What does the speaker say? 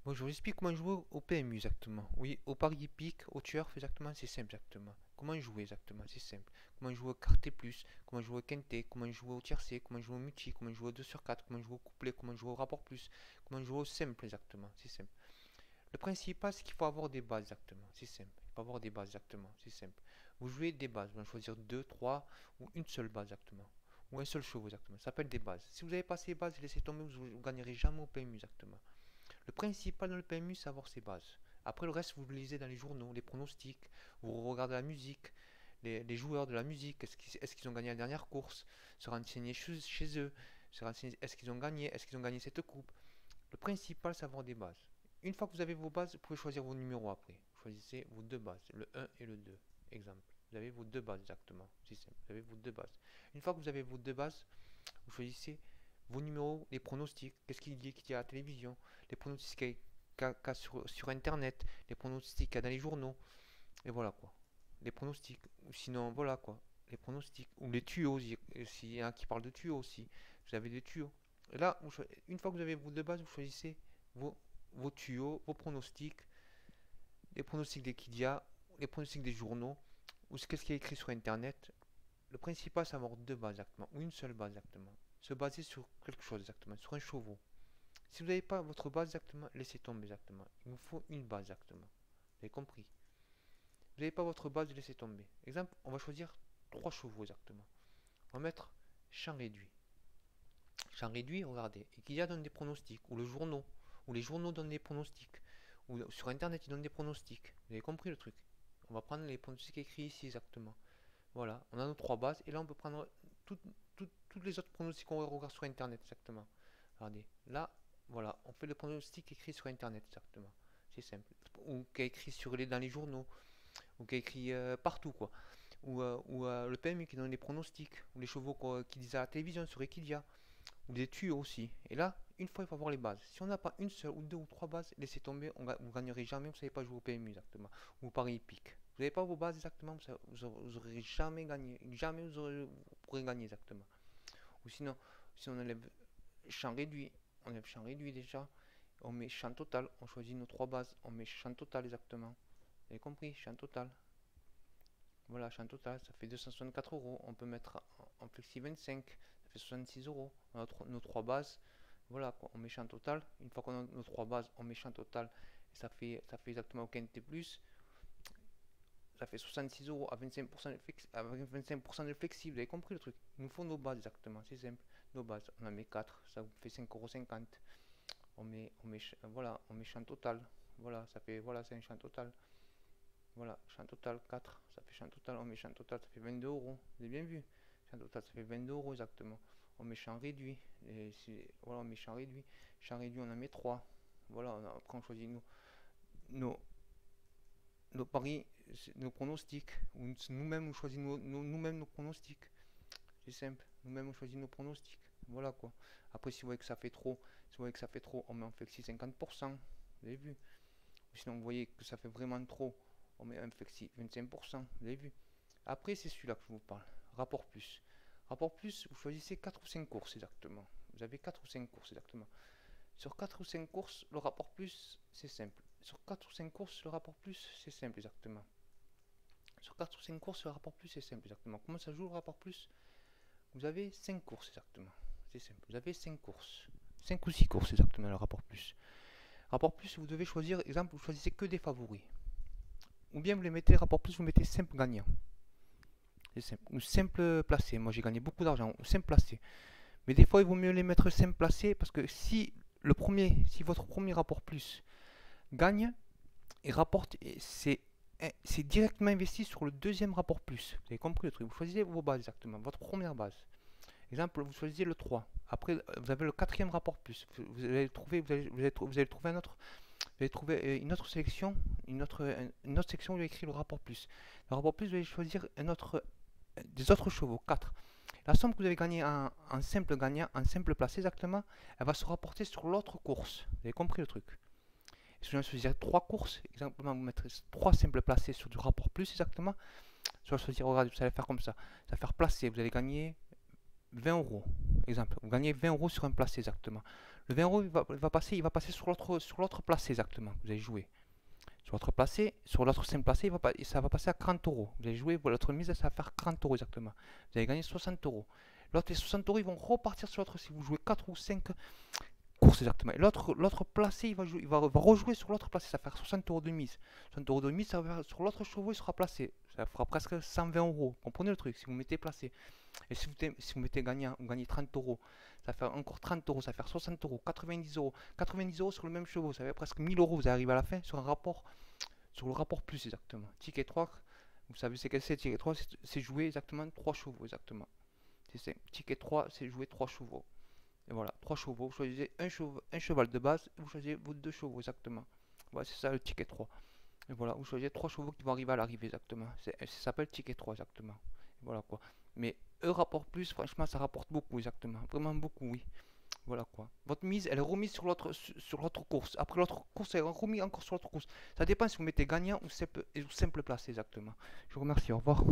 Bon, je vous explique comment jouer au PMU exactement. Oui, au pari hippique, au tueur, exactement, c'est simple exactement. Comment jouer exactement, c'est simple. Comment jouer au quarté plus, comment jouer au quinté, comment jouer au tiercé, comment jouer au multi, comment jouer au 2 sur 4, comment jouer au couplet, comment jouer au rapport plus, comment jouer au simple exactement, c'est simple. Le principal, c'est qu'il faut avoir des bases exactement, c'est simple. Il faut avoir des bases exactement, c'est simple. Vous jouez des bases, vous allez choisir 2, 3 ou une seule base exactement. Ou un seul chevaux exactement, ça s'appelle des bases. Si vous n'avez pas ces bases, laissez tomber, vous ne gagnerez jamais au PMU exactement. Le principal dans le PMU, c'est avoir ses bases. Après, le reste, vous le lisez dans les journaux, les pronostics, vous regardez la musique, les joueurs de la musique, est-ce qu'ils ont gagné la dernière course, se renseigner chez eux, est-ce qu'ils ont gagné cette coupe. Le principal, c'est avoir des bases. Une fois que vous avez vos bases, vous pouvez choisir vos numéros après. Vous choisissez vos deux bases, le 1 et le 2. Exemple. Vous avez vos deux bases exactement. C'est simple. Vous avez vos deux bases. Une fois que vous avez vos deux bases, vous choisissez vos numéros, les pronostics, qu'est-ce qu'il y a à la télévision, les pronostics qu'il y a sur Internet, les pronostics qu'il y a dans les journaux, et voilà quoi. Les pronostics, ou sinon voilà quoi, les pronostics, ou les tuyaux, s'il y a un qui parle de tuyaux aussi, vous avez des tuyaux. Et là, une fois que vous avez vos deux bases, vous choisissez vos, vos tuyaux, vos pronostics, les pronostics des Kidia, les pronostics des journaux, ou qu'est-ce qui est écrit sur Internet. Le principal, c'est d'avoir deux bases exactement, ou une seule base exactement. Se baser sur quelque chose exactement, sur un chevaux. Si vous n'avez pas votre base exactement, laissez tomber exactement. Il vous faut une base exactement. Vous avez compris? Vous n'avez pas votre base, laissez tomber. Exemple, on va choisir trois chevaux exactement. On va mettre champ réduit. Champ réduit, regardez. Et qu'il y a donne des pronostics, ou le journaux, ou les journaux donnent des pronostics, ou sur internet ils donnent des pronostics. Vous avez compris le truc? On va prendre les pronostics écrits ici exactement. Voilà, on a nos trois bases, et là on peut prendre toutes les autres pronostics qu'on regarde sur internet exactement. Regardez, là, voilà, on fait le pronostic écrit sur internet exactement. C'est simple. Ou qui est écrit dans les journaux, ou qui est écrit partout quoi. Ou le PMU qui donne les pronostics, ou les chevaux qui disent à la télévision sur Equidia, ou des tuyaux aussi. Et là, une fois, il faut avoir les bases. Si on n'a pas une seule, ou deux, ou trois bases, laissez tomber, vous ne gagnerez jamais, vous ne savez pas jouer au PMU exactement, ou au pari hippique. Vous n'avez pas vos bases exactement, vous n'aurez jamais gagné, jamais vous pourrez gagner exactement. Ou sinon, si on enlève champ réduit, on enlève champ réduit déjà, on met champ total, on choisit nos trois bases, on met champ total exactement. Vous avez compris, champ total. Voilà, champ total, ça fait 264 euros. On peut mettre en flexi 25, ça fait 66 euros. On a nos trois bases. Voilà, quoi, on met champ total. Une fois qu'on a nos trois bases, on met champ total. Et ça fait exactement au quinté plus. Ça fait 66 euros à 25% de flexi, avec 25% de flexi. Vous avez compris le truc? Il nous faut nos bases exactement, c'est simple. Nos bases, on en met 4, ça vous fait 5,50 euros. Voilà, on met champ total. Voilà, ça fait, voilà, c'est un champ total. Voilà, champ total 4, ça fait champ total, on met champ total, ça fait 22 euros. Vous avez bien vu? Champ total, ça fait 22 euros exactement. On met champ réduit. Voilà, on met champ réduit. Champ réduit, on en met 3. Voilà, après on choisit nos, nos paris, nos pronostics. Nous-mêmes, on choisit nous-mêmes nos pronostics. C'est simple. Nous-mêmes, on choisit nos pronostics. Voilà quoi. Après, si vous voyez que ça fait trop, si vous voyez que ça fait trop, on met en flexi 50%. Vous avez vu? Ou sinon, vous voyez que ça fait vraiment trop, on met un flexi 25%. Vous avez vu? Après, c'est celui-là que je vous parle. Rapport plus. Rapport plus, vous choisissez 4 ou 5 courses exactement. Vous avez 4 ou 5 courses exactement. Sur 4 ou 5 courses, le rapport plus, c'est simple. Sur 4 ou 5 courses, le rapport plus, c'est simple exactement. Sur 4 ou 5 courses, le rapport plus, c'est simple exactement. Comment ça joue le rapport plus? Vous avez 5 courses exactement. C'est simple. Vous avez 5 courses. 5 ou 6 courses exactement, le rapport plus. Rapport plus, vous devez choisir, exemple, vous choisissez que des favoris. Ou bien vous les mettez, rapport plus, vous mettez simple gagnant. C'est simple. Ou simple placé. Moi j'ai gagné beaucoup d'argent. Ou simple placé. Mais des fois il vaut mieux les mettre simple placé parce que si votre premier rapport plus gagne et rapporte, c'est directement investi sur le deuxième rapport plus. Vous avez compris le truc? Vous choisissez vos bases exactement, votre première base. Exemple, vous choisissez le 3. Après, vous avez le quatrième rapport plus. Vous allez trouver, vous allez trouver un autre. Vous allez trouver une autre sélection, une autre section où il y a écrit le rapport plus. Le rapport plus, vous allez choisir des autres chevaux, 4. La somme que vous avez gagnée en simple gagnant, en simple placé exactement, elle va se rapporter sur l'autre course. Vous avez compris le truc? Et si vous choisir 3 courses, exactement, vous mettrez 3 simples placés sur du rapport plus exactement. Je vais choisir, regardez, vous allez faire comme ça. Ça va faire placer, vous allez gagner 20 euros. Exemple, vous gagnez 20 euros sur un placé exactement. Le 20 euros, il va passer sur l'autre placé exactement. Vous avez joué. Sur l'autre placé, sur l'autre simple placé, ça va passer à 40 euros. Vous avez joué, votre mise, ça va faire 40 euros exactement. Vous avez gagné 60 euros. L'autre, les 60 euros, ils vont repartir sur l'autre si vous jouez 4 ou 5 courses exactement. Et l'autre placé, il va rejouer sur l'autre placé, ça va faire 60 euros de mise. 60 euros de mise, ça va faire, sur l'autre chevaux, il sera placé. Ça fera presque 120 euros. Vous comprenez le truc, si vous mettez placé. Et si vous mettez gagnant, vous gagnez 30 euros, ça fait encore 30 euros, ça fait 60 euros, 90 euros. 90 euros sur le même chevaux, ça fait presque 1000 euros. Vous arrivez à la fin sur un rapport, sur le rapport plus exactement. Ticket 3, vous savez c'est quel c'est, ticket 3, c'est jouer exactement 3 chevaux exactement. C'est ticket 3, c'est jouer 3 chevaux. Et voilà, 3 chevaux, vous choisissez un cheval de base, et vous choisissez vos 2 chevaux exactement. Voilà, c'est ça le ticket 3. Et voilà, vous choisissez 3 chevaux qui vont arriver à l'arrivée exactement. Ça s'appelle ticket 3 exactement. Et voilà quoi. Mais rapport plus, franchement, ça rapporte beaucoup exactement. Vraiment beaucoup, oui. Voilà quoi. Votre mise, elle est remise sur l'autre course. Après l'autre course, elle est remise encore sur l'autre course. Ça dépend si vous mettez gagnant ou simple place exactement. Je vous remercie, au revoir.